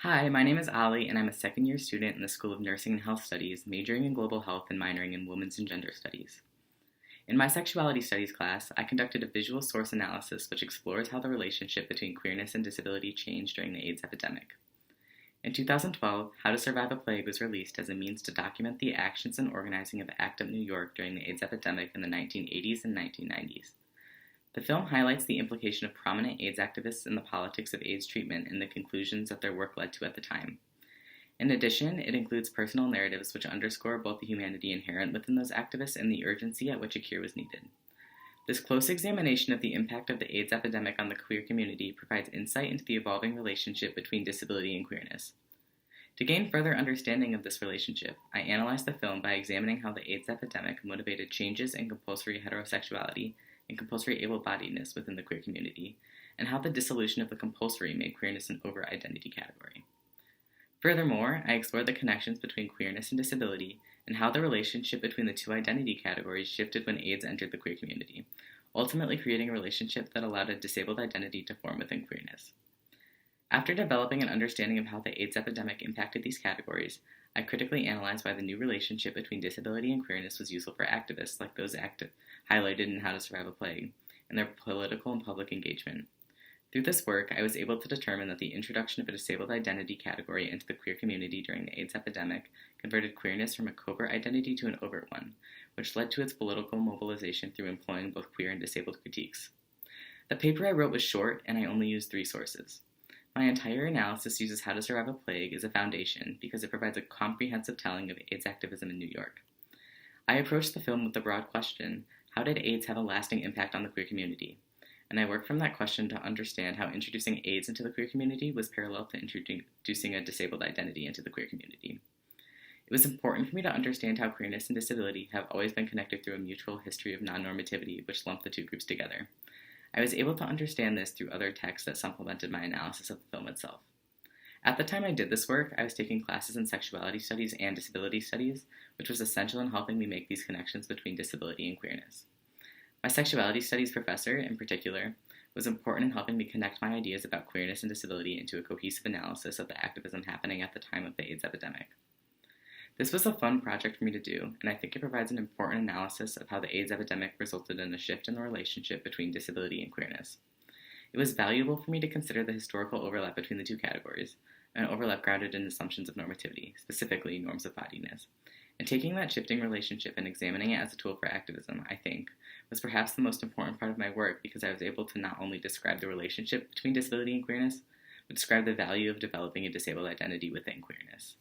Hi, my name is Ollie, and I'm a second year student in the School of Nursing and Health Studies, majoring in global health and minoring in women's and gender studies. In my sexuality studies class, I conducted a visual source analysis which explores how the relationship between queerness and disability changed during the AIDS epidemic. In 2012, How to Survive a Plague was released as a means to document the actions and organizing of ACT UP New York during the AIDS epidemic in the 1980s and 1990s. The film highlights the implication of prominent AIDS activists in the politics of AIDS treatment and the conclusions that their work led to at the time. In addition, it includes personal narratives which underscore both the humanity inherent within those activists and the urgency at which a cure was needed. This close examination of the impact of the AIDS epidemic on the queer community provides insight into the evolving relationship between disability and queerness. To gain further understanding of this relationship, I analyzed the film by examining how the AIDS epidemic motivated changes in compulsory heterosexuality and compulsory able-bodiedness within the queer community, and how the dissolution of the compulsory made queerness an over-identity category. Furthermore, I explored the connections between queerness and disability, and how the relationship between the two identity categories shifted when AIDS entered the queer community, ultimately creating a relationship that allowed a disabled identity to form within queerness. After developing an understanding of how the AIDS epidemic impacted these categories, I critically analyzed why the new relationship between disability and queerness was useful for activists like those highlighted in How to Survive a Plague, and their political and public engagement. Through this work, I was able to determine that the introduction of a disabled identity category into the queer community during the AIDS epidemic converted queerness from a covert identity to an overt one, which led to its political mobilization through employing both queer and disabled critiques. The paper I wrote was short, and I only used 3 sources. My entire analysis uses How to Survive a Plague as a foundation because it provides a comprehensive telling of AIDS activism in New York. I approached the film with the broad question, how did AIDS have a lasting impact on the queer community? And I worked from that question to understand how introducing AIDS into the queer community was parallel to introducing a disabled identity into the queer community. It was important for me to understand how queerness and disability have always been connected through a mutual history of non-normativity which lumped the two groups together. I was able to understand this through other texts that supplemented my analysis of the film itself. At the time I did this work, I was taking classes in sexuality studies and disability studies, which was essential in helping me make these connections between disability and queerness. My sexuality studies professor, in particular, was important in helping me connect my ideas about queerness and disability into a cohesive analysis of the activism happening at the time of the AIDS epidemic. This was a fun project for me to do, and I think it provides an important analysis of how the AIDS epidemic resulted in a shift in the relationship between disability and queerness. It was valuable for me to consider the historical overlap between the two categories, an overlap grounded in assumptions of normativity, specifically norms of bodiedness. And taking that shifting relationship and examining it as a tool for activism, I think, was perhaps the most important part of my work because I was able to not only describe the relationship between disability and queerness, but describe the value of developing a disabled identity within queerness.